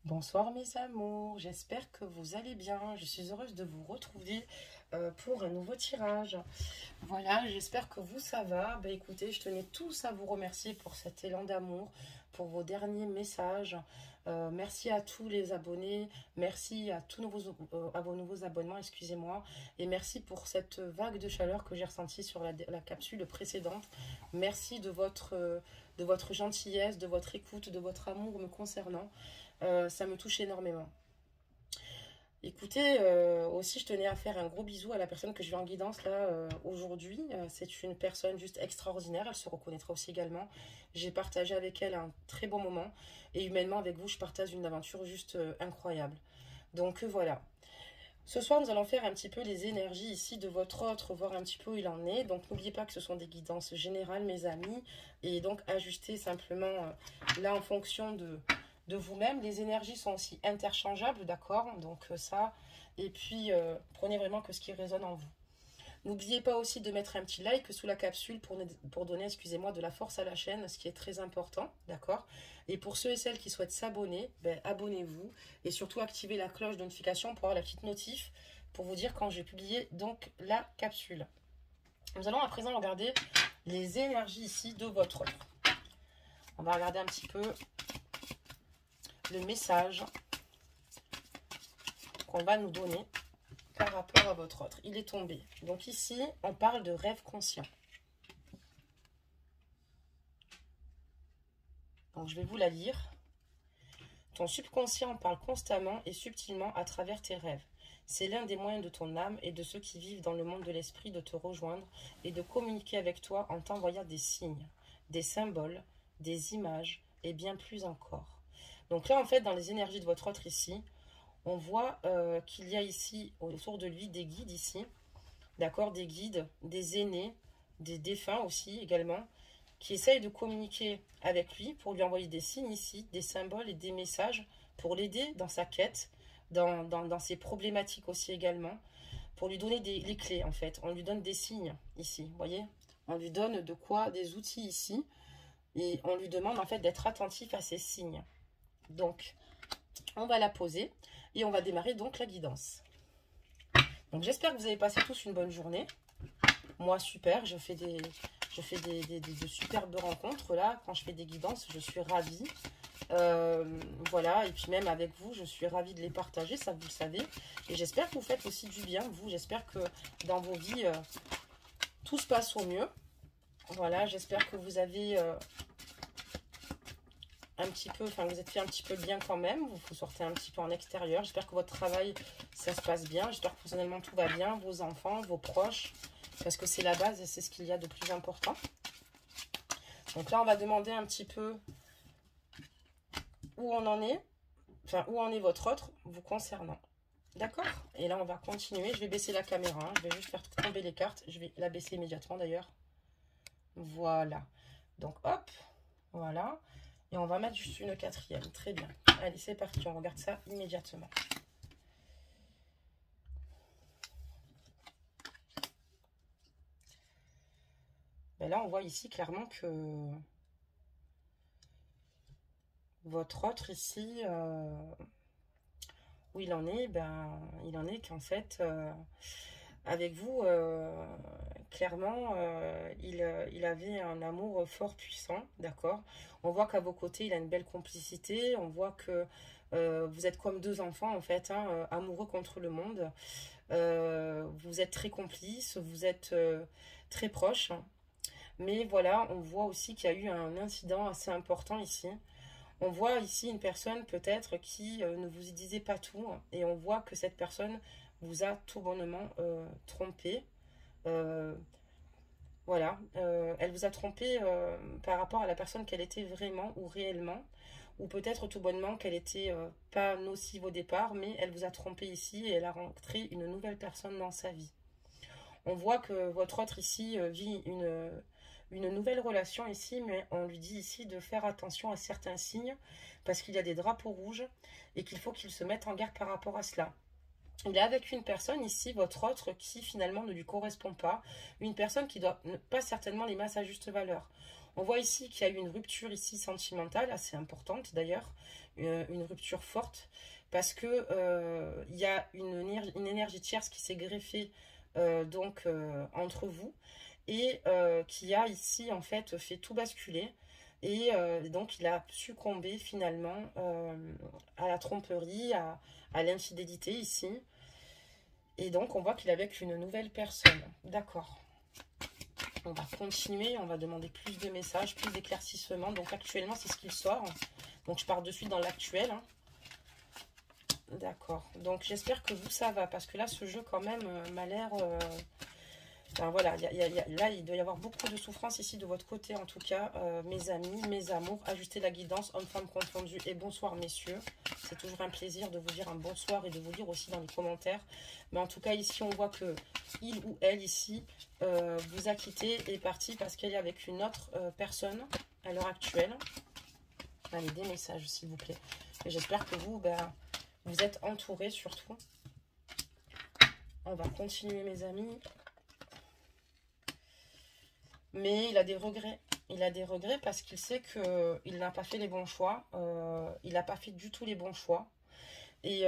Bonsoir mes amours, j'espère que vous allez bien. Je suis heureuse de vous retrouver pour un nouveau tirage. Voilà, j'espère que vous ça va. Ben écoutez, je tenais tous à vous remercier pour cet élan d'amour, pour vos derniers messages. Merci à tous les abonnés, merci à à vos nouveaux abonnements, excusez-moi, et merci pour cette vague de chaleur que j'ai ressentie sur la capsule précédente. Merci de votre gentillesse, de votre écoute, de votre amour me concernant. Ça me touche énormément. Écoutez, aussi je tenais à faire un gros bisou à la personne que je vais en guidance là aujourd'hui. C'est une personne juste extraordinaire, elle se reconnaîtra aussi également. J'ai partagé avec elle un très bon moment et humainement avec vous je partage une aventure juste incroyable. Donc voilà. Ce soir nous allons faire un petit peu les énergies ici de votre autre, voir un petit peu où il en est. Donc n'oubliez pas que ce sont des guidances générales mes amis et donc ajustez simplement là en fonction de vous-même. Les énergies sont aussi interchangeables, d'accord? Donc ça, et puis prenez vraiment que ce qui résonne en vous. N'oubliez pas aussi de mettre un petit like sous la capsule pour donner, excusez-moi, de la force à la chaîne, ce qui est très important, d'accord? Et pour ceux et celles qui souhaitent s'abonner, ben, abonnez-vous et surtout activez la cloche de notification pour avoir la petite notif pour vous dire quand j'ai publié donc la capsule. Nous allons à présent regarder les énergies ici de votre autre. On va regarder un petit peu le message qu'on va nous donner par rapport à votre autre. Il est tombé. Donc ici, on parle de rêve conscient. Donc je vais vous la lire. Ton subconscient parle constamment et subtilement à travers tes rêves. C'est l'un des moyens de ton âme et de ceux qui vivent dans le monde de l'esprit de te rejoindre et de communiquer avec toi en t'envoyant des signes, des symboles, des images et bien plus encore. Donc là, en fait, dans les énergies de votre autre ici, on voit qu'il y a ici, autour de lui, des guides ici. D'accord, des guides, des aînés, des défunts aussi également, qui essayent de communiquer avec lui pour lui envoyer des signes ici, des symboles et des messages pour l'aider dans sa quête, dans ses problématiques aussi également, pour lui donner les clés en fait. On lui donne des signes ici, vous voyez? On lui donne de quoi? Des outils ici, et on lui demande en fait d'être attentif à ces signes. Donc, on va la poser et on va démarrer donc la guidance. Donc j'espère que vous avez passé tous une bonne journée. Moi super, je fais de superbes rencontres là. Quand je fais des guidances, je suis ravie. Voilà, et puis même avec vous, je suis ravie de les partager, ça vous le savez. Et j'espère que vous faites aussi du bien, vous. J'espère que dans vos vies, tout se passe au mieux. Voilà, j'espère que vous avez un petit peu, enfin vous êtes fait un petit peu bien quand même. Vous sortez un petit peu en extérieur. J'espère que votre travail, ça se passe bien. J'espère que personnellement tout va bien, vos enfants, vos proches. Parce que c'est la base et c'est ce qu'il y a de plus important. Donc là, on va demander un petit peu où on en est. Enfin, où en est votre autre vous concernant. D'accord? Et là, on va continuer. Je vais baisser la caméra. Hein. Je vais juste faire tomber les cartes. Je vais la baisser immédiatement d'ailleurs. Voilà. Donc, hop. Voilà. Et on va mettre juste une quatrième. Très bien. Allez, c'est parti. On regarde ça immédiatement. Ben là, on voit ici clairement que votre autre ici, où il en est, ben, il en est qu'en fait, avec vous, clairement, il avait un amour fort puissant, d'accord? On voit qu'à vos côtés, il a une belle complicité, on voit que vous êtes comme deux enfants, en fait, hein, amoureux contre le monde. Vous êtes très complices, vous êtes très proches. Mais voilà, on voit aussi qu'il y a eu un incident assez important ici. On voit ici une personne peut-être qui ne vous y disait pas tout. Et on voit que cette personne vous a tout bonnement trompé. Euh, voilà, elle vous a trompé par rapport à la personne qu'elle était vraiment ou réellement. Ou peut-être tout bonnement qu'elle était pas nocive au départ, mais elle vous a trompé ici et elle a rencontré une nouvelle personne dans sa vie. On voit que votre autre ici vit une nouvelle relation ici, mais on lui dit ici de faire attention à certains signes parce qu'il y a des drapeaux rouges et qu'il faut qu'il se mette en garde par rapport à cela. Il est avec une personne ici, votre autre, qui finalement ne lui correspond pas. Une personne qui doit pas certainement les mettre à juste valeur. On voit ici qu'il y a eu une rupture ici sentimentale, assez importante d'ailleurs, une rupture forte, parce que il y a une énergie tierce qui s'est greffée entre vous, et qui a ici en fait tout basculer. Et donc il a succombé finalement à la tromperie, à l'infidélité ici. Et donc on voit qu'il est avec une nouvelle personne. D'accord. On va continuer, on va demander plus de messages, plus d'éclaircissements. Donc actuellement c'est ce qu'il sort. Donc je pars de suite dans l'actuel. Hein. D'accord. Donc j'espère que vous ça va, parce que là ce jeu quand même m'a l'air... Enfin, voilà, là, il doit y avoir beaucoup de souffrance ici de votre côté, en tout cas, mes amis, mes amours. Ajustez la guidance, hommes-femmes confondus. Et bonsoir, messieurs. C'est toujours un plaisir de vous dire un bonsoir et de vous lire aussi dans les commentaires. Mais en tout cas, ici, on voit que il ou elle, ici, vous a quitté et est parti parce qu'elle est avec une autre personne à l'heure actuelle. Allez, des messages, s'il vous plaît. Et j'espère que vous, vous êtes entourés, surtout. On va continuer, mes amis. Mais il a des regrets. Il a des regrets parce qu'il sait qu'il n'a pas fait les bons choix. Il n'a pas fait du tout les bons choix. Et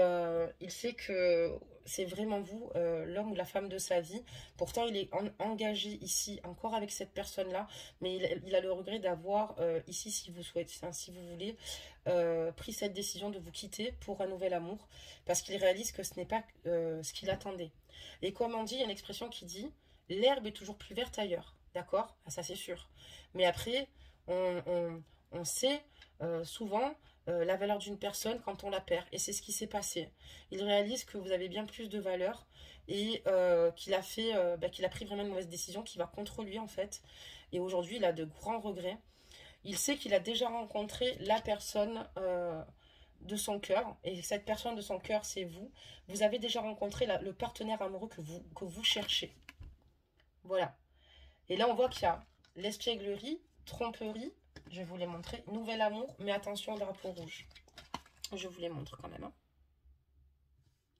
il sait que c'est vraiment vous, l'homme ou la femme de sa vie. Pourtant, il est engagé ici, encore avec cette personne-là. Mais il a le regret d'avoir, ici, si vous souhaitez, hein, si vous voulez, pris cette décision de vous quitter pour un nouvel amour. Parce qu'il réalise que ce n'est pas ce qu'il attendait. Et comme on dit, il y a une expression qui dit « l'herbe est toujours plus verte ailleurs ». D'accord? Ah, ça, c'est sûr. Mais après, on sait souvent la valeur d'une personne quand on la perd. Et c'est ce qui s'est passé. Il réalise que vous avez bien plus de valeur et qu'il a pris vraiment une mauvaise décision qui va contre lui, en fait. Et aujourd'hui, il a de grands regrets. Il sait qu'il a déjà rencontré la personne de son cœur. Et cette personne de son cœur, c'est vous. Vous avez déjà rencontré le partenaire amoureux que vous cherchez. Voilà. Et là, on voit qu'il y a l'espièglerie, tromperie, je vais vous les montrer, nouvel amour, mais attention au drapeau rouge. Je vous les montre quand même. Hein.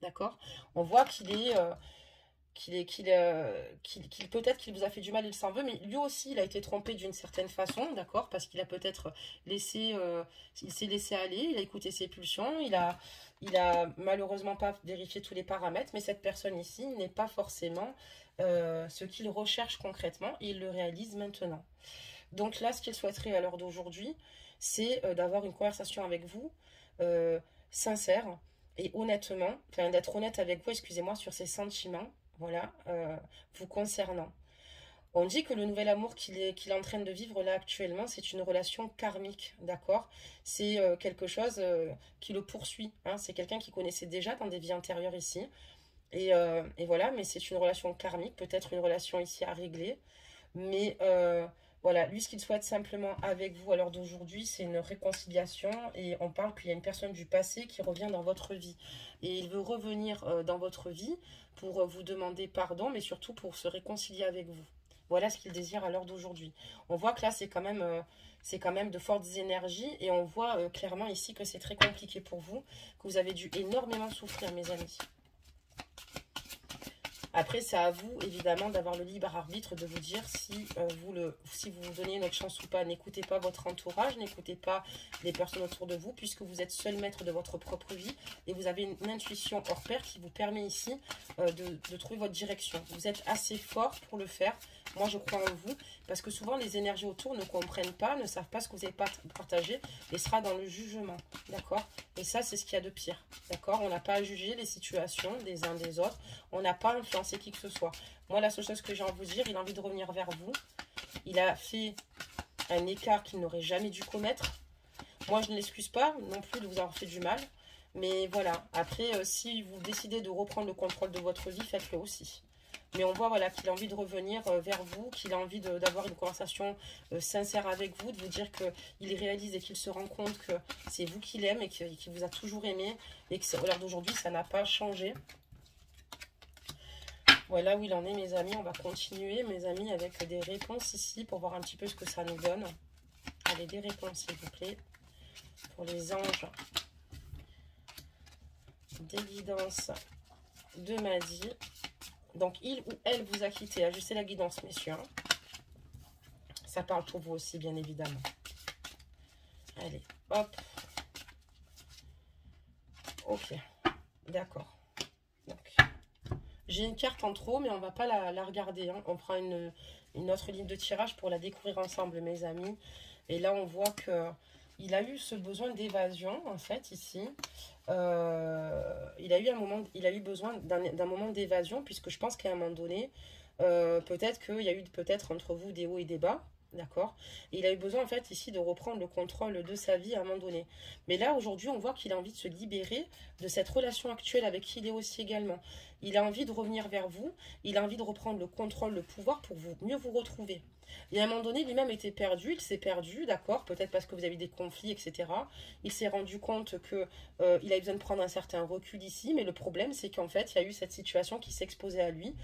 D'accord? On voit peut-être qu'il vous a fait du mal, il s'en veut, mais lui aussi, il a été trompé d'une certaine façon, d'accord? Parce qu'il a peut-être il s'est laissé aller, il a écouté ses pulsions, il a malheureusement pas vérifié tous les paramètres, mais cette personne ici n'est pas forcément ce qu'il recherche concrètement, et il le réalise maintenant. Donc là, ce qu'il souhaiterait à l'heure d'aujourd'hui, c'est d'avoir une conversation avec vous, sincère, et honnêtement, enfin d'être honnête avec vous, excusez-moi, sur ses sentiments, voilà, vous concernant. On dit que le nouvel amour qu'il est en train de vivre là actuellement, c'est une relation karmique, d'accord? C'est quelque chose qui le poursuit, hein? C'est quelqu'un qui connaissait déjà dans des vies antérieures ici. Et voilà, mais c'est une relation karmique, peut-être une relation ici à régler. Mais voilà, lui, ce qu'il souhaite simplement avec vous à l'heure d'aujourd'hui, c'est une réconciliation. Et on parle qu'il y a une personne du passé qui revient dans votre vie. Et il veut revenir dans votre vie pour vous demander pardon, mais surtout pour se réconcilier avec vous. Voilà ce qu'il désire à l'heure d'aujourd'hui. On voit que là, c'est quand même de fortes énergies. Et on voit clairement ici que c'est très compliqué pour vous, que vous avez dû énormément souffrir, mes amis. Après, c'est à vous, évidemment, d'avoir le libre arbitre de vous dire si vous vous donnez une autre chance ou pas. N'écoutez pas votre entourage, n'écoutez pas les personnes autour de vous, puisque vous êtes seul maître de votre propre vie et vous avez une intuition hors pair qui vous permet ici de trouver votre direction. Vous êtes assez fort pour le faire. Moi, je crois en vous, parce que souvent, les énergies autour ne comprennent pas, ne savent pas ce que vous avez partagé et sera dans le jugement, d'accord? Et ça, c'est ce qu'il y a de pire, d'accord? On n'a pas à juger les situations des uns des autres, on n'a pas à influencer qui que ce soit. Moi, la seule chose que j'ai envie de vous dire, il a envie de revenir vers vous. Il a fait un écart qu'il n'aurait jamais dû commettre. Moi, je ne l'excuse pas non plus de vous avoir fait du mal, mais voilà. Après, si vous décidez de reprendre le contrôle de votre vie, faites-le aussi. Mais on voit voilà, qu'il a envie de revenir vers vous, qu'il a envie d'avoir une conversation sincère avec vous, de vous dire qu'il réalise et qu'il se rend compte que c'est vous qu'il aime et qu'il vous a toujours aimé et que l'heure d'aujourd'hui, ça n'a pas changé. Voilà où il en est, mes amis. On va continuer, mes amis, avec des réponses ici pour voir un petit peu ce que ça nous donne. Allez, des réponses, s'il vous plaît, pour les anges. Des guidances de Madi. Donc, il ou elle vous a quitté. Ajustez la guidance, messieurs. Hein. Ça parle pour vous aussi, bien évidemment. Allez, hop. Ok, d'accord. J'ai une carte en trop, mais on va pas la regarder. Hein. On prend une autre ligne de tirage pour la découvrir ensemble, mes amis. Et là, on voit que il a eu ce besoin d'évasion, en fait, ici. Il a eu besoin d'un moment d'évasion, puisque je pense qu'à un moment donné, peut-être qu'il y a eu peut-être entre vous des hauts et des bas. D'accord. Et il a eu besoin, en fait, ici, de reprendre le contrôle de sa vie à un moment donné. Mais là, aujourd'hui, on voit qu'il a envie de se libérer de cette relation actuelle avec qui il est aussi également. Il a envie de revenir vers vous. Il a envie de reprendre le contrôle, le pouvoir pour mieux vous retrouver. Et à un moment donné, lui-même était perdu. Il s'est perdu, d'accord. Peut-être parce que vous avez eu des conflits, etc. Il s'est rendu compte que il a besoin de prendre un certain recul ici. Mais le problème, c'est qu'en fait, il y a eu cette situation qui s'exposait à lui.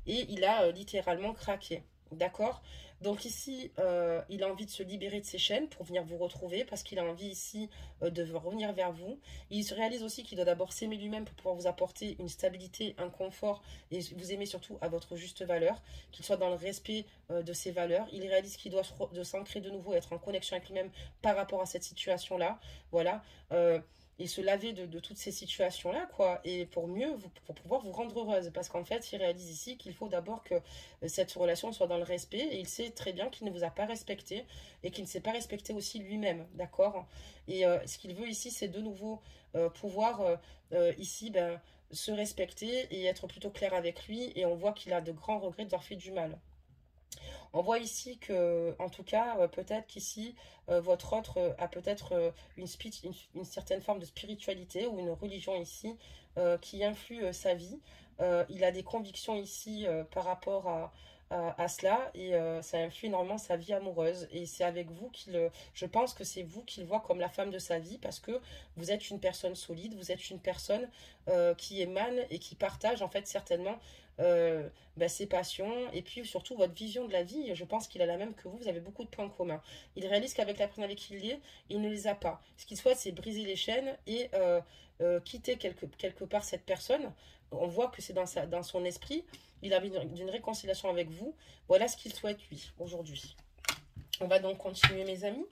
Et il a littéralement craqué. D'accord. Donc ici, il a envie de se libérer de ses chaînes pour venir vous retrouver parce qu'il a envie ici de revenir vers vous. Il se réalise aussi qu'il doit d'abord s'aimer lui-même pour pouvoir vous apporter une stabilité, un confort et vous aimer surtout à votre juste valeur, qu'il soit dans le respect de ses valeurs. Il réalise qu'il doit s'ancrer de nouveau, être en connexion avec lui-même par rapport à cette situation-là. Voilà. Et se laver de toutes ces situations-là, quoi, et pour pour pouvoir vous rendre heureuse, parce qu'en fait, il réalise ici qu'il faut d'abord que cette relation soit dans le respect, et il sait très bien qu'il ne vous a pas respecté, et qu'il ne s'est pas respecté aussi lui-même, d'accord. Et ce qu'il veut ici, c'est de nouveau pouvoir ici, ben, se respecter et être plutôt clair avec lui, et on voit qu'il a de grands regrets d'avoir fait du mal. On voit ici que, en tout cas, peut-être qu'ici, votre autre a peut-être une certaine forme de spiritualité ou une religion ici qui influe sa vie. Il a des convictions ici par rapport à cela et ça influe énormément sa vie amoureuse. Et c'est avec vous je pense que c'est vous qu'il voit comme la femme de sa vie parce que vous êtes une personne solide, vous êtes une personne qui émane et qui partage en fait certainement ses passions et puis surtout votre vision de la vie. Je pense qu'il a la même que vous avez beaucoup de points communs. Il réalise qu'avec la personne avec qui il est, il ne les a pas. Ce qu'il souhaite, c'est briser les chaînes et quitter quelque part cette personne. On voit que c'est dans son esprit. Il a envie d'une réconciliation avec vous. Voilà ce qu'il souhaite, lui, aujourd'hui. On va donc continuer, mes amis.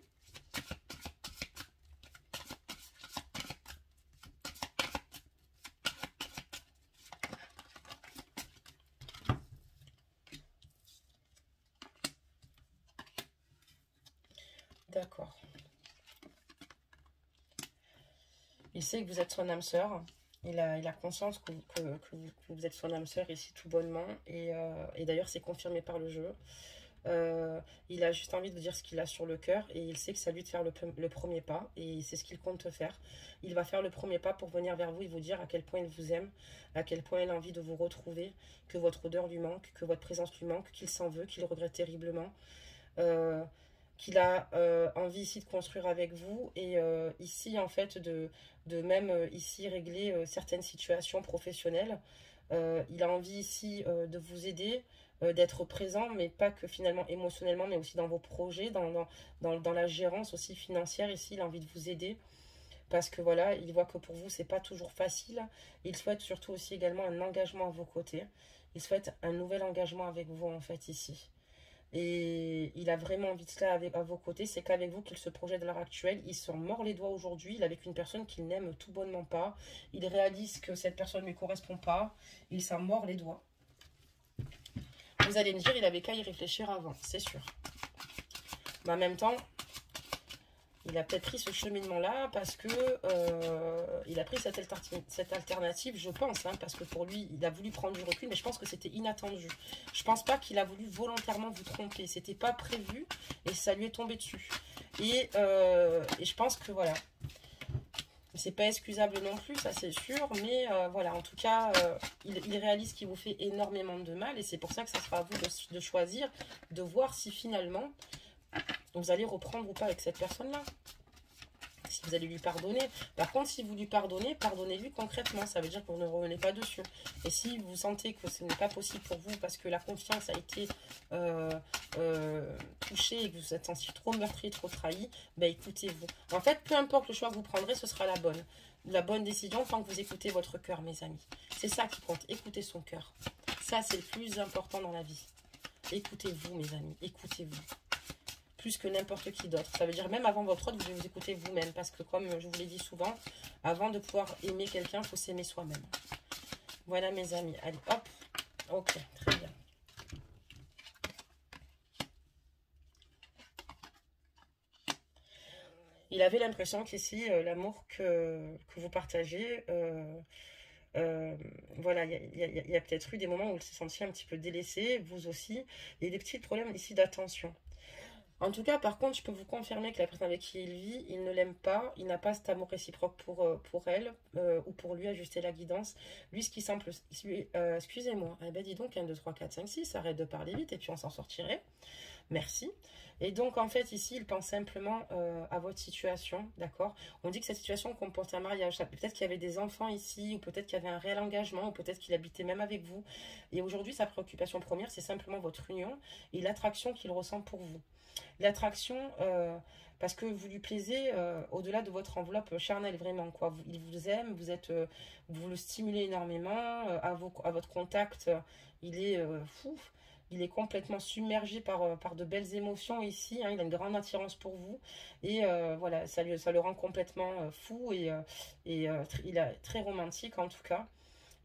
D'accord. Il sait que vous êtes son âme sœur. Il a conscience que vous êtes son âme sœur ici tout bonnement. Et d'ailleurs, c'est confirmé par le jeu. Il a juste envie de dire ce qu'il a sur le cœur. Et il sait que c'est à lui de faire le premier pas. Et c'est ce qu'il compte faire. Il va faire le premier pas pour venir vers vous et vous dire à quel point il vous aime. À quel point il a envie de vous retrouver. Que votre odeur lui manque. Que votre présence lui manque. Qu'il s'en veut. Qu'il regrette terriblement. Qu'il a envie ici de construire avec vous et ici en fait de même ici régler certaines situations professionnelles. Il a envie ici de vous aider, d'être présent, mais pas que finalement émotionnellement, mais aussi dans vos projets, dans la gérance aussi financière. Ici, il a envie de vous aider parce que voilà, il voit que pour vous, c'est pas toujours facile. Il souhaite surtout aussi également un engagement à vos côtés. Il souhaite un nouvel engagement avec vous en fait ici. Et il a vraiment envie de cela à vos côtés. C'est qu'avec vous qu'il se projette à l'heure actuelle. Il se mord les doigts aujourd'hui. Il est avec une personne qu'il n'aime tout bonnement pas. Il réalise que cette personne ne lui correspond pas. Il s'en mord les doigts. Vous allez me dire, il avait qu'à y réfléchir avant, c'est sûr. Mais en même temps, il a peut-être pris ce cheminement-là parce que il a pris cette alternative, je pense, hein, parce que pour lui, il a voulu prendre du recul, mais je pense que c'était inattendu. Je pense pas qu'il a voulu volontairement vous tromper. C'était pas prévu et ça lui est tombé dessus. Et je pense que voilà, c'est pas excusable non plus, ça c'est sûr, mais voilà, en tout cas, il réalise qu'il vous fait énormément de mal et c'est pour ça que ça sera à vous de choisir, de voir si finalement vous allez reprendre ou pas avec cette personne-là. Si vous allez lui pardonner. Par contre, si vous lui pardonnez, pardonnez-lui concrètement. Ça veut dire que vous ne revenez pas dessus. Et si vous sentez que ce n'est pas possible pour vous parce que la confiance a été touchée et que vous vous êtes senti trop meurtri, trop trahi, ben écoutez-vous. En fait, peu importe le choix que vous prendrez, ce sera la bonne décision tant que vous écoutez votre cœur, mes amis. C'est ça qui compte. Écoutez son cœur. Ça, c'est le plus important dans la vie. Écoutez-vous, mes amis. Écoutez-vous. plus que n'importe qui d'autre. Ça veut dire même avant votre autre, vous devez vous écouter vous-même. Parce que comme je vous l'ai dit souvent, avant de pouvoir aimer quelqu'un, il faut s'aimer soi-même. Voilà mes amis. Allez, hop. Ok, très bien. Il avait l'impression qu'ici, l'amour que vous partagez, voilà, il y a peut-être eu des moments où il s'est senti un petit peu délaissé, vous aussi. Il y a des petits problèmes ici d'attention. En tout cas, par contre, je peux vous confirmer que la personne avec qui il vit, il ne l'aime pas, il n'a pas cet amour réciproque pour elle, ou pour lui, ajuster la guidance. Lui, ce qui semble... excusez-moi, eh ben dis donc, 1, 2, 3, 4, 5, 6, arrête de parler vite, et puis on s'en sortirait. Merci. Et donc, en fait, ici, il pense simplement à votre situation, d'accord? On dit que cette situation comporte un mariage. Peut-être qu'il y avait des enfants ici, ou peut-être qu'il y avait un réel engagement, ou peut-être qu'il habitait même avec vous. Et aujourd'hui, sa préoccupation première, c'est simplement votre union et l'attraction qu'il ressent pour vous. L'attraction, parce que vous lui plaisez au-delà de votre enveloppe charnelle, vraiment, quoi. Il vous aime, vous le stimulez énormément, à votre contact, il est fou. Il est complètement submergé par de belles émotions ici, hein. Il a une grande attirance pour vous. Et voilà, ça le rend complètement fou et il est très romantique en tout cas.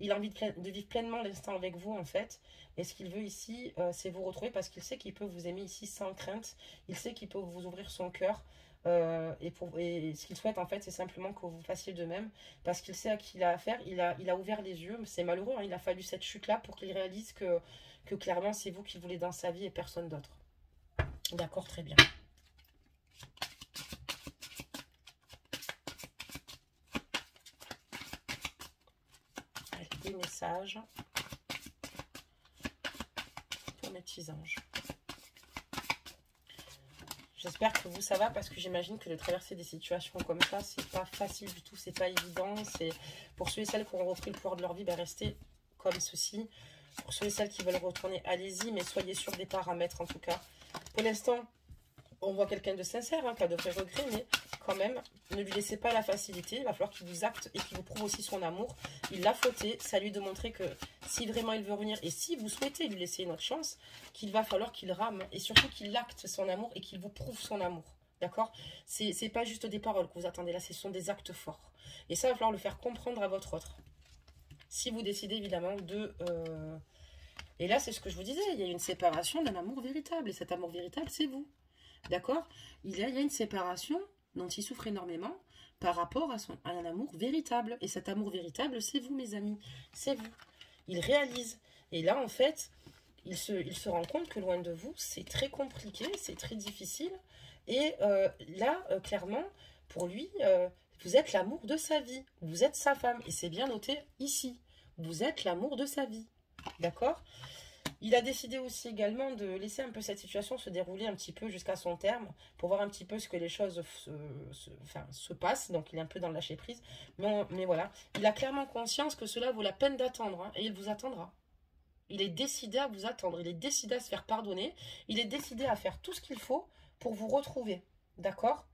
Il a envie de vivre pleinement l'instant avec vous en fait. Et ce qu'il veut ici, c'est vous retrouver parce qu'il sait qu'il peut vous aimer ici sans crainte. Il sait qu'il peut vous ouvrir son cœur. Et ce qu'il souhaite en fait, c'est simplement que vous fassiez de même. Parce qu'il sait à qui il a affaire. Il a ouvert les yeux. C'est malheureux, hein. Il a fallu cette chute-là pour qu'il réalise que clairement c'est vous qui voulez dans sa vie et personne d'autre. D'accord, très bien. Allez, des messages pour mes petits anges. J'espère que vous ça va parce que j'imagine que de traverser des situations comme ça, c'est pas facile du tout, c'est pas évident. C'est pour ceux et celles qui ont repris le pouvoir de leur vie, ben restez comme ceci. Pour ceux et celles qui veulent retourner, allez-y, mais soyez sûrs des paramètres en tout cas. Pour l'instant, on voit quelqu'un de sincère, hein, pas de vrai regret, mais quand même, ne lui laissez pas la facilité. Il va falloir qu'il vous acte et qu'il vous prouve aussi son amour. Il l'a fauté, c'est à lui de montrer que si vraiment il veut revenir et si vous souhaitez lui laisser une autre chance, qu'il va falloir qu'il rame et surtout qu'il acte son amour et qu'il vous prouve son amour. D'accord? C'est pas juste des paroles que vous attendez là, ce sont des actes forts. Et ça, il va falloir le faire comprendre à votre autre. Si vous décidez évidemment de... Et là, c'est ce que je vous disais, il y a une séparation d'un amour véritable. Et cet amour véritable, c'est vous. D'accord? Il y a une séparation dont il souffre énormément par rapport à un amour véritable. Et cet amour véritable, c'est vous, mes amis. C'est vous. Il réalise. Et là, en fait, il se rend compte que loin de vous, c'est très compliqué, c'est très difficile. Et là, clairement, pour lui, vous êtes l'amour de sa vie. Vous êtes sa femme. Et c'est bien noté ici. Vous êtes l'amour de sa vie. D'accord? Il a décidé aussi également de laisser un peu cette situation se dérouler un petit peu jusqu'à son terme pour voir un petit peu ce que les choses se passent. Donc il est un peu dans le lâcher prise. Mais voilà, il a clairement conscience que cela vaut la peine d'attendre, hein, et il vous attendra. Il est décidé à vous attendre. Il est décidé à se faire pardonner. Il est décidé à faire tout ce qu'il faut pour vous retrouver. D'accord?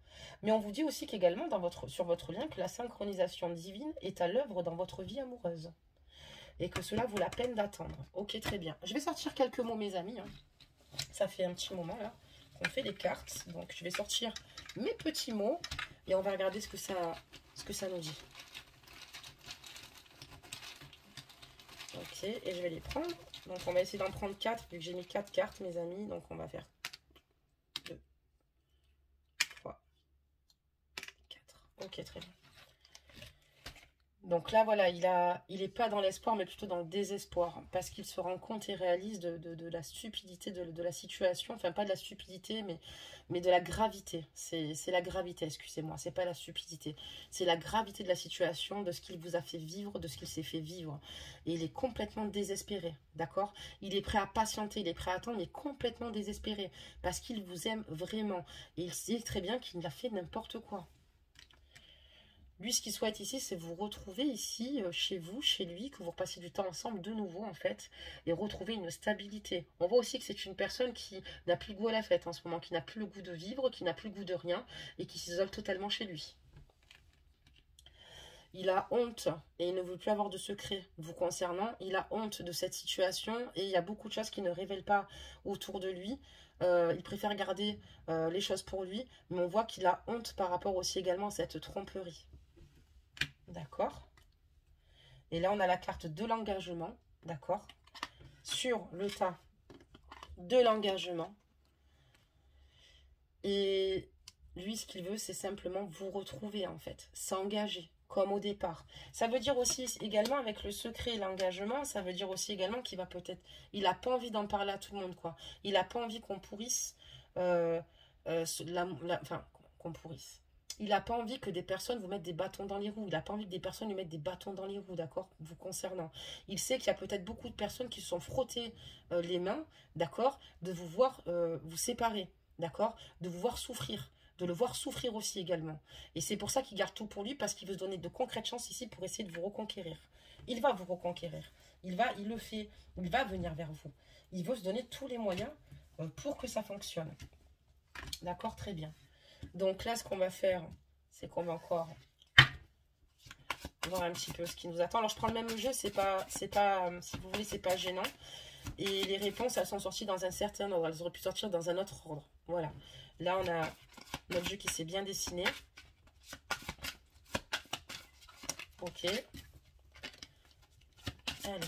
Mais on vous dit aussi qu'également sur votre lien que la synchronisation divine est à l'œuvre dans votre vie amoureuse. Et que cela vaut la peine d'attendre. Ok, très bien. Je vais sortir quelques mots, mes amis, hein. Ça fait un petit moment, là, qu'on fait les cartes. Donc, je vais sortir mes petits mots. Et on va regarder ce que ça nous dit. Ok, et je vais les prendre. Donc, on va essayer d'en prendre 4, vu que j'ai mis 4 cartes, mes amis. Donc, on va faire 2, 3, 4. Ok, très bien. Donc là, voilà, il est pas dans l'espoir, mais plutôt dans le désespoir, parce qu'il se rend compte et réalise de la stupidité de la situation, enfin pas de la stupidité, mais de la gravité. C'est la gravité, excusez-moi, c'est pas la stupidité. C'est la gravité de la situation, de ce qu'il vous a fait vivre, de ce qu'il s'est fait vivre. Et il est complètement désespéré, d'accord? Il est prêt à patienter, il est prêt à attendre, mais complètement désespéré, parce qu'il vous aime vraiment. Et il sait très bien qu'il a fait n'importe quoi. Lui, ce qu'il souhaite ici, c'est vous retrouver ici, chez vous, chez lui, que vous repassiez du temps ensemble de nouveau, en fait, et retrouver une stabilité. On voit aussi que c'est une personne qui n'a plus le goût à la fête en ce moment, qui n'a plus le goût de vivre, qui n'a plus le goût de rien, et qui s'isole totalement chez lui. Il a honte et il ne veut plus avoir de secret vous concernant. Il a honte de cette situation et il y a beaucoup de choses qu'il ne révèle pas autour de lui. Il préfère garder les choses pour lui, mais on voit qu'il a honte par rapport aussi également à cette tromperie. D'accord? Et là, on a la carte de l'engagement. D'accord? Sur le tas de l'engagement. Et lui, ce qu'il veut, c'est simplement vous retrouver, en fait. S'engager, comme au départ. Ça veut dire aussi, également, avec le secret et l'engagement, ça veut dire aussi également qu'il va peut-être... Il n'a pas envie d'en parler à tout le monde, quoi. Il n'a pas envie qu'on pourrisse... enfin, qu'on pourrisse. Il n'a pas envie que des personnes vous mettent des bâtons dans les roues. Il n'a pas envie que des personnes lui mettent des bâtons dans les roues, d'accord, vous concernant. Il sait qu'il y a peut-être beaucoup de personnes qui se sont frottées les mains, d'accord, de vous voir vous séparer, d'accord, de vous voir souffrir, de le voir souffrir aussi également. Et c'est pour ça qu'il garde tout pour lui, parce qu'il veut se donner de concrètes chances ici pour essayer de vous reconquérir. Il va vous reconquérir. Il le fait. Il va venir vers vous. Il veut se donner tous les moyens pour que ça fonctionne. D'accord, très bien. Donc là, ce qu'on va faire, c'est qu'on va encore voir un petit peu ce qui nous attend. Alors, je prends le même jeu, c'est pas, si vous voulez, c'est pas gênant. Et les réponses, elles sont sorties dans un certain ordre. Elles auraient pu sortir dans un autre ordre. Voilà. Là, on a notre jeu qui s'est bien dessiné. Ok. Allez.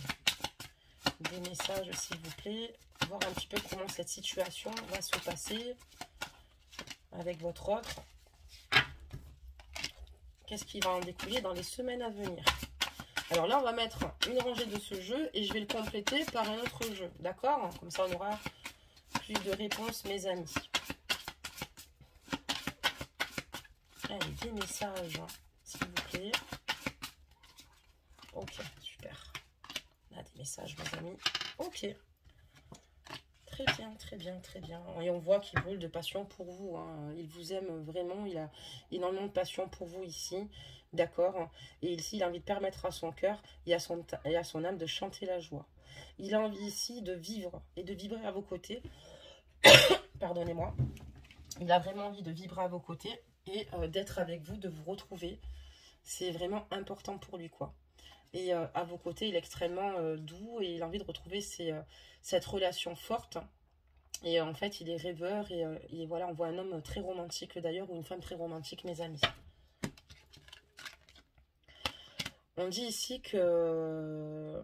Des messages, s'il vous plaît. Voir un petit peu comment cette situation va se passer avec votre autre. Qu'est-ce qui va en découler dans les semaines à venir? Alors là, on va mettre une rangée de ce jeu et je vais le compléter par un autre jeu. D'accord? Comme ça, on aura plus de réponses, mes amis. Allez, des messages, s'il vous plaît. Ok, super. Là, des messages, mes amis. Ok. Très bien, très bien, très bien. Et on voit qu'il brûle de passion pour vous. Hein. Il vous aime vraiment. Il a énormément de passion pour vous ici. D'accord? Et ici, il a envie de permettre à son cœur et à son âme de chanter la joie. Il a envie ici de vivre et de vibrer à vos côtés. Pardonnez-moi. Il a vraiment envie de vibrer à vos côtés et d'être avec vous, de vous retrouver. C'est vraiment important pour lui, quoi. Et à vos côtés, il est extrêmement doux et il a envie de retrouver cette relation forte. Et en fait, il est rêveur et voilà, on voit un homme très romantique d'ailleurs, ou une femme très romantique, mes amis. On dit ici que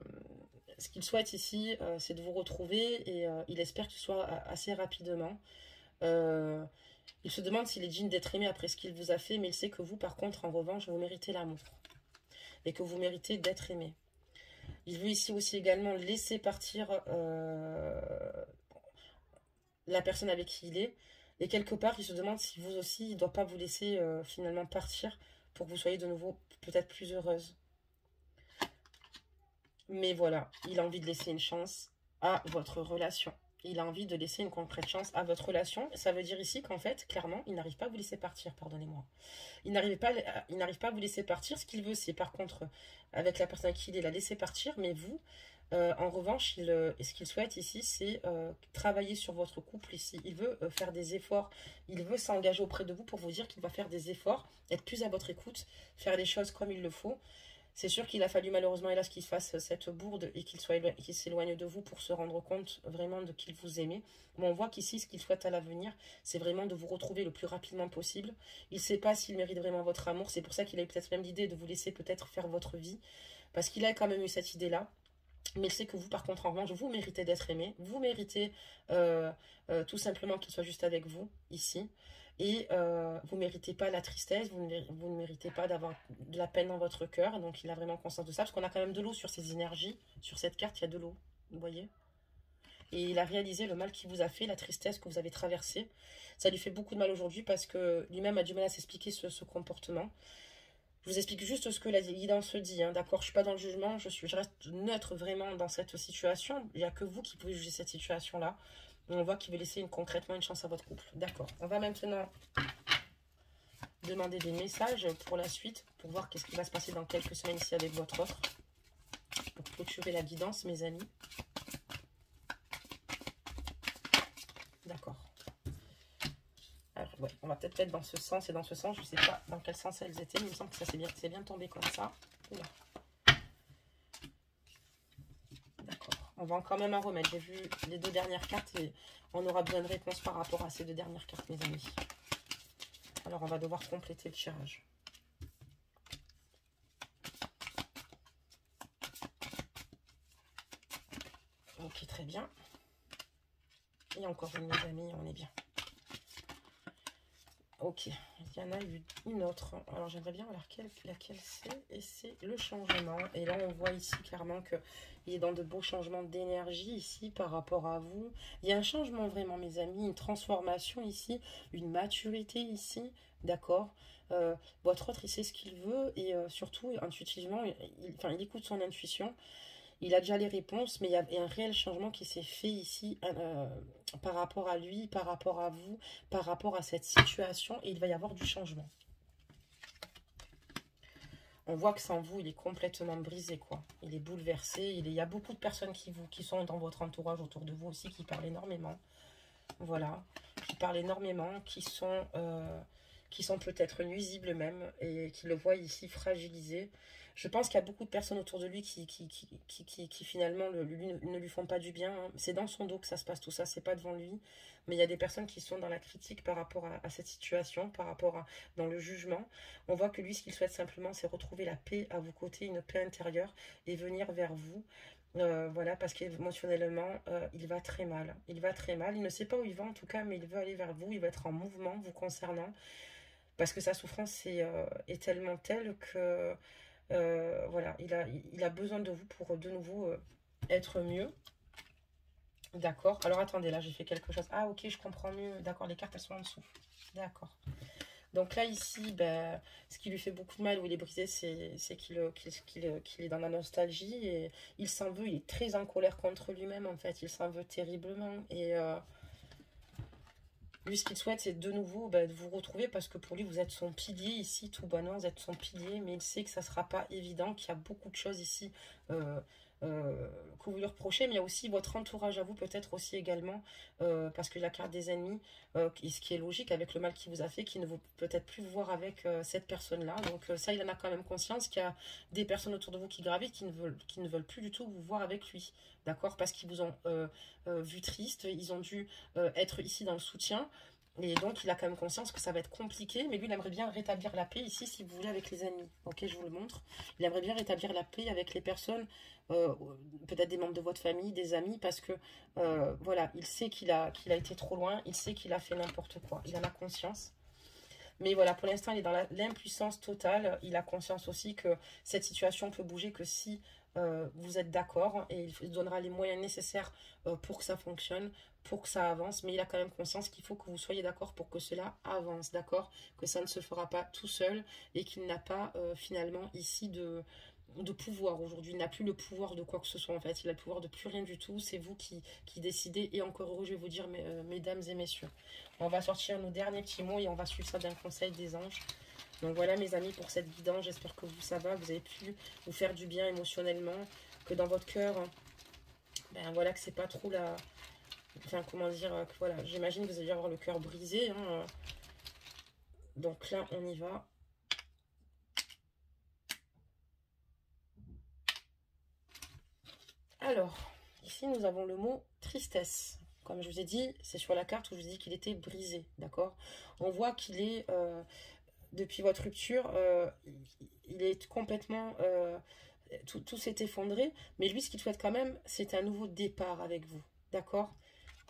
ce qu'il souhaite ici, c'est de vous retrouver et il espère que ce soit assez rapidement. Il se demande s'il est digne d'être aimé après ce qu'il vous a fait, mais il sait que vous, par contre, en revanche, vous méritez l'amour. Et que vous méritez d'être aimé. Il veut ici aussi également laisser partir la personne avec qui il est. Et quelque part, il se demande si vous aussi, il ne doit pas vous laisser finalement partir pour que vous soyez de nouveau peut-être plus heureuse. Mais voilà, il a envie de laisser une chance à votre relation. Il a envie de laisser une concrète chance à votre relation. Ça veut dire ici qu'en fait, clairement, il n'arrive pas à vous laisser partir, pardonnez-moi. Il n'arrive pas à vous laisser partir. Ce qu'il veut, c'est par contre, avec la personne qui il est, la laisser partir. Mais vous, en revanche, ce qu'il souhaite ici, c'est travailler sur votre couple ici. Il veut faire des efforts. Il veut s'engager auprès de vous pour vous dire qu'il va faire des efforts, être plus à votre écoute, faire les choses comme il le faut. C'est sûr qu'il a fallu malheureusement, hélas, qu'il fasse cette bourde et qu'il s'éloigne de vous pour se rendre compte vraiment de qu'il vous aimait. Mais on voit qu'ici, ce qu'il souhaite à l'avenir, c'est vraiment de vous retrouver le plus rapidement possible. Il ne sait pas s'il mérite vraiment votre amour. C'est pour ça qu'il a eu peut-être même l'idée de vous laisser peut-être faire votre vie. Parce qu'il a quand même eu cette idée-là. Mais il sait que vous, par contre, en revanche, vous méritez d'être aimé. Vous méritez tout simplement qu'il soit juste avec vous, ici. Et vous ne méritez pas la tristesse, vous ne méritez pas d'avoir de la peine dans votre cœur. Donc il a vraiment conscience de ça, parce qu'on a quand même de l'eau sur ces énergies. Sur cette carte, il y a de l'eau, vous voyez. Et il a réalisé le mal qu'il vous a fait, la tristesse que vous avez traversée. Ça lui fait beaucoup de mal aujourd'hui, parce que lui-même a du mal à s'expliquer ce comportement. Je vous explique juste ce que la guidance dit, hein, d'accord? Je ne suis pas dans le jugement, je reste neutre vraiment dans cette situation. Il n'y a que vous qui pouvez juger cette situation-là. On voit qu'il veut laisser concrètement une chance à votre couple. D'accord. On va maintenant demander des messages pour la suite, pour voir qu'est-ce qui va se passer dans quelques semaines ici avec votre autre. Pour clôturer la guidance, mes amis. D'accord. Alors, Ouais, on va peut-être mettre dans ce sens et dans ce sens. Je ne sais pas dans quel sens elles étaient, mais il me semble que ça c'est bien tombé comme ça. Oula. D'accord. On va quand même en remettre. J'ai vu les 2 dernières cartes et on aura besoin de réponses par rapport à ces 2 dernières cartes, mes amis. Alors, on va devoir compléter le tirage. Ok, très bien. Et encore une, mes amis, on est bien. Ok, il y en a eu une autre. Alors, j'aimerais bien voir laquelle c'est. Et c'est le changement. Et là, on voit ici clairement qu'il est dans de beaux changements d'énergie ici par rapport à vous. Il y a un changement vraiment, mes amis, une transformation ici, une maturité ici, d'accord. Votre autre, il sait ce qu'il veut et surtout, intuitivement, il écoute son intuition. Il a déjà les réponses, mais il y a un réel changement qui s'est fait ici par rapport à lui, par rapport à vous, par rapport à cette situation, et il va y avoir du changement. On voit que sans vous, il est complètement brisé, quoi. Il est bouleversé. Il y a beaucoup de personnes qui sont dans votre entourage, autour de vous aussi, qui parlent énormément. Voilà, qui parlent énormément, qui sont peut-être nuisibles même, et qui le voient ici fragilisé. Je pense qu'il y a beaucoup de personnes autour de lui qui finalement ne lui font pas du bien. C'est dans son dos que ça se passe tout ça, c'est pas devant lui. Mais il y a des personnes qui sont dans la critique par rapport à cette situation, par rapport dans le jugement. On voit que lui, ce qu'il souhaite simplement, c'est retrouver la paix à vos côtés, une paix intérieure, et venir vers vous. Voilà, parce qu'émotionnellement, il va très mal. Il va très mal. Il ne sait pas où il va en tout cas, mais il veut aller vers vous. Il va être en mouvement vous concernant. Parce que sa souffrance est tellement telle que voilà, il a besoin de vous pour de nouveau être mieux. D'accord. Alors attendez, là j'ai fait quelque chose. Ah ok, je comprends mieux. D'accord, les cartes elles sont en dessous. D'accord. Donc là ici, ben, ce qui lui fait beaucoup de mal, où il est brisé, c'est qu'il est dans la nostalgie. Et il s'en veut, il est très en colère contre lui-même en fait. Il s'en veut terriblement. Et lui, ce qu'il souhaite, c'est de nouveau de vous retrouver parce que pour lui, vous êtes son pilier ici, tout bonnement, vous êtes son pilier, mais il sait que ça ne sera pas évident, qu'il y a beaucoup de choses ici que vous lui reprochez, mais il y a aussi votre entourage à vous, peut-être aussi également, parce que la carte des ennemis, ce qui est logique avec le mal qu'il vous a fait, qui ne veut peut-être plus vous voir avec cette personne-là. Donc ça, il en a quand même conscience qu'il y a des personnes autour de vous qui gravitent, qui ne veulent plus du tout vous voir avec lui, d'accord? Parce qu'ils vous ont vu triste, ils ont dû être ici dans le soutien. Et donc, il a quand même conscience que ça va être compliqué, mais lui, il aimerait bien rétablir la paix ici, si vous voulez, avec les amis. Ok, je vous le montre. Il aimerait bien rétablir la paix avec les personnes, peut-être des membres de votre famille, des amis, parce que, voilà, il sait qu'il a été trop loin, il sait qu'il a fait n'importe quoi. Il en a conscience. Mais voilà, pour l'instant, il est dans l'impuissance totale. Il a conscience aussi que cette situation peut bouger que si vous êtes d'accord. Et il donnera les moyens nécessaires pour que ça fonctionne, pour que ça avance. Mais il a quand même conscience qu'il faut que vous soyez d'accord pour que cela avance, d'accord? Que ça ne se fera pas tout seul et qu'il n'a pas finalement ici de pouvoir aujourd'hui. Il n'a plus le pouvoir de quoi que ce soit en fait. Il a le pouvoir de plus rien du tout. C'est vous qui décidez. Et encore heureux, je vais vous dire, mesdames et messieurs. On va sortir nos derniers petits mots et on va suivre ça d'un conseil des anges. Donc voilà mes amis pour cette guidance. J'espère que ça va. Vous avez pu vous faire du bien émotionnellement. Que dans votre cœur, ben voilà, que c'est pas trop la... Enfin, comment dire, que voilà, j'imagine que vous allez avoir le cœur brisé. Hein. Donc là, on y va. Alors, ici, nous avons le mot tristesse. Comme je vous ai dit, c'est sur la carte où je vous ai dit qu'il était brisé, d'accord? On voit qu'il est, depuis votre rupture, il est complètement... tout s'est effondré, mais lui, ce qu'il souhaite quand même, c'est un nouveau départ avec vous, d'accord?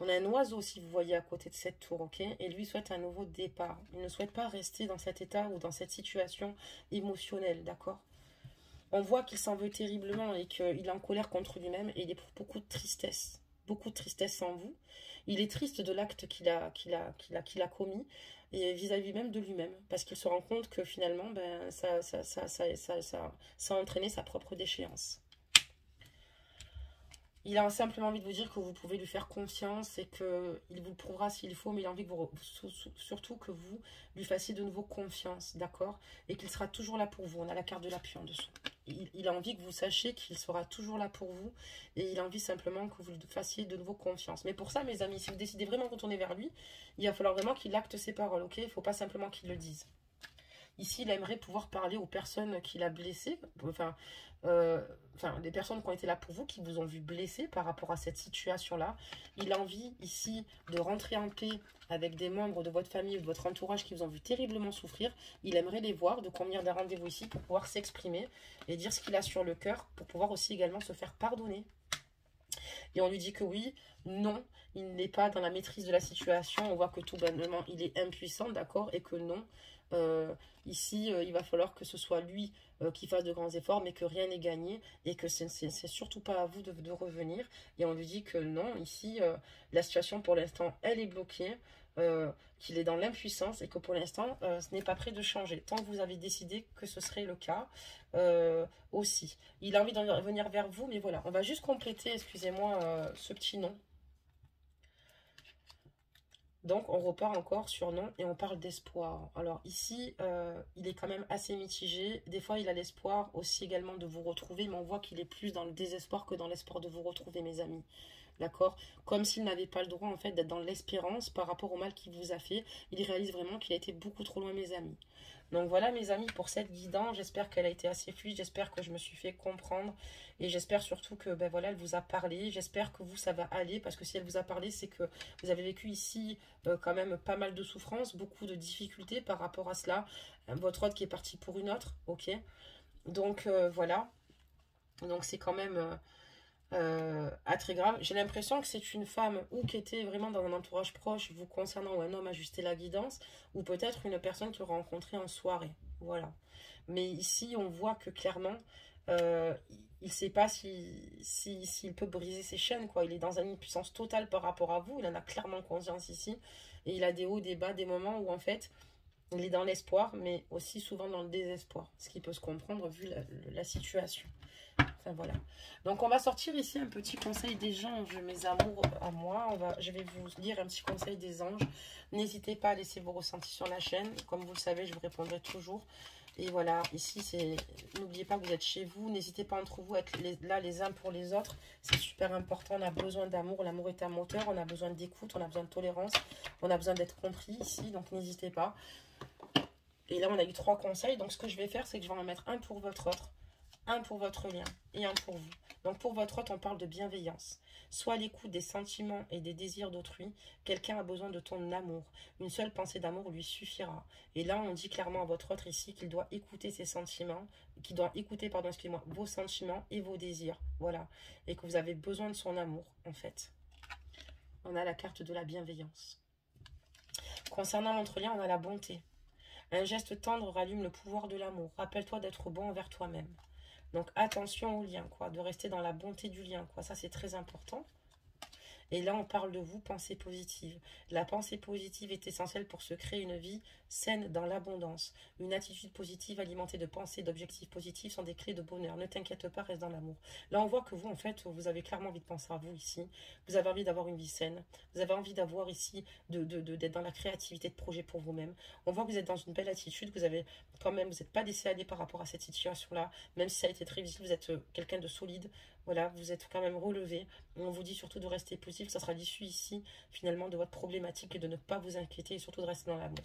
On a un oiseau, si vous voyez, à côté de cette tour, ok? Et lui souhaite un nouveau départ. Il ne souhaite pas rester dans cet état ou dans cette situation émotionnelle, d'accord? On voit qu'il s'en veut terriblement et qu'il est en colère contre lui-même et il éprouve beaucoup de tristesse. Beaucoup de tristesse en vous. Il est triste de l'acte qu'il a commis et vis-à-vis même de lui-même. Parce qu'il se rend compte que finalement, ben, ça a entraîné sa propre déchéance. Il a simplement envie de vous dire que vous pouvez lui faire confiance et qu'il vous le prouvera s'il faut, mais il a envie que surtout que vous lui fassiez de nouveau confiance, d'accord? Et qu'il sera toujours là pour vous. On a la carte de l'appui en dessous. il a envie que vous sachiez qu'il sera toujours là pour vous. Et il a envie simplement que vous lui fassiez de nouveau confiance. Mais pour ça, mes amis, si vous décidez vraiment de retourner vers lui, il va falloir vraiment qu'il acte ses paroles, ok? Il ne faut pas simplement qu'il le dise. Ici, il aimerait pouvoir parler aux personnes qu'il a blessées, des personnes qui ont été là pour vous, qui vous ont vu blessé par rapport à cette situation-là. Il a envie ici de rentrer en paix avec des membres de votre famille ou de votre entourage qui vous ont vu terriblement souffrir. Il aimerait les voir, de convenir d'un rendez-vous ici pour pouvoir s'exprimer et dire ce qu'il a sur le cœur, pour pouvoir aussi également se faire pardonner. Et on lui dit que oui, non, il n'est pas dans la maîtrise de la situation. On voit que tout bonnement, il est impuissant, d'accord, et que non. Ici, il va falloir que ce soit lui qui fasse de grands efforts, mais que rien n'est gagné et que c'est surtout pas à vous de revenir. Et on lui dit que non, ici, la situation pour l'instant, elle est bloquée, qu'il est dans l'impuissance et que pour l'instant, ce n'est pas prêt de changer. Tant que vous avez décidé que ce serait le cas aussi. Il a envie de venir vers vous, mais voilà, on va juste compléter, excusez-moi, ce petit nom. Donc, on repart encore sur non et on parle d'espoir. Alors ici, il est quand même assez mitigé. Des fois, il a l'espoir aussi également de vous retrouver, mais on voit qu'il est plus dans le désespoir que dans l'espoir de vous retrouver, mes amis. D'accord? Comme s'il n'avait pas le droit, en fait, d'être dans l'espérance par rapport au mal qu'il vous a fait. Il réalise vraiment qu'il a été beaucoup trop loin, mes amis. Donc voilà, mes amis, pour cette guidance. J'espère qu'elle a été assez fluide. J'espère que je me suis fait comprendre. Et j'espère surtout que, ben voilà, elle vous a parlé. J'espère que vous, ça va aller. Parce que si elle vous a parlé, c'est que vous avez vécu ici quand même pas mal de souffrances, beaucoup de difficultés par rapport à cela. Votre autre qui est parti pour une autre, ok? Donc voilà. Donc c'est quand même très grave. J'ai l'impression que c'est une femme ou qui était vraiment dans un entourage proche vous concernant, ou un homme ajusté la guidance, ou peut-être une personne que vous rencontrez en soirée. Voilà. Mais ici, on voit que clairement, il ne sait pas s'il peut briser ses chaînes, quoi. Il est dans une puissance totale par rapport à vous. Il en a clairement conscience ici. Et il a des hauts, des bas, des moments où en fait, il est dans l'espoir, mais aussi souvent dans le désespoir. Ce qui peut se comprendre vu la situation. Enfin voilà. Donc on va sortir ici un petit conseil des anges, mes amours à moi. Je vais vous lire un petit conseil des anges. N'hésitez pas à laisser vos ressentis sur la chaîne. Comme vous le savez, je vous répondrai toujours. Et voilà, ici, n'oubliez pas que vous êtes chez vous. N'hésitez pas entre vous à être là les uns pour les autres. C'est super important. On a besoin d'amour. L'amour est un moteur. On a besoin d'écoute. On a besoin de tolérance. On a besoin d'être compris ici. Donc n'hésitez pas. Et là, on a eu 3 conseils. Donc ce que je vais faire, c'est que je vais en mettre un pour votre autre, un pour votre lien et un pour vous. Donc pour votre autre, on parle de bienveillance. Sois à l'écoute des sentiments et des désirs d'autrui. Quelqu'un a besoin de ton amour. Une seule pensée d'amour lui suffira. Et là, on dit clairement à votre autre ici qu'il doit écouter ses sentiments, qu'il doit écouter, pardon, excusez-moi, vos sentiments et vos désirs. Voilà. Et que vous avez besoin de son amour, en fait. On a la carte de la bienveillance. Concernant votre lien, on a la bonté. Un geste tendre rallume le pouvoir de l'amour. Rappelle-toi d'être bon envers toi-même. Donc attention au lien, quoi, de rester dans la bonté du lien, quoi. Ça, c'est très important. Et là, on parle de vous, pensée positive. La pensée positive est essentielle pour se créer une vie saine dans l'abondance. Une attitude positive alimentée de pensées, d'objectifs positifs sont des clés de bonheur. Ne t'inquiète pas, reste dans l'amour. Là, on voit que vous, en fait, vous avez clairement envie de penser à vous ici. Vous avez envie d'avoir une vie saine. Vous avez envie d'avoir ici, d'être dans la créativité de projet pour vous-même. On voit que vous êtes dans une belle attitude. Vous avez quand même, vous n'êtes pas laissé aller par rapport à cette situation-là. Même si ça a été très difficile, vous êtes quelqu'un de solide. Voilà, vous êtes quand même relevé. On vous dit surtout de rester positif. Ça sera l'issue ici, finalement, de votre problématique et de ne pas vous inquiéter et surtout de rester dans l'amour.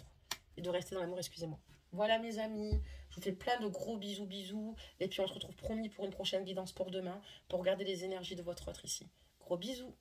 Et de rester dans l'amour, excusez-moi. Voilà, mes amis. Je vous fais plein de gros bisous, bisous. Et puis, on se retrouve promis pour une prochaine guidance pour demain, pour regarder les énergies de votre autre ici. Gros bisous.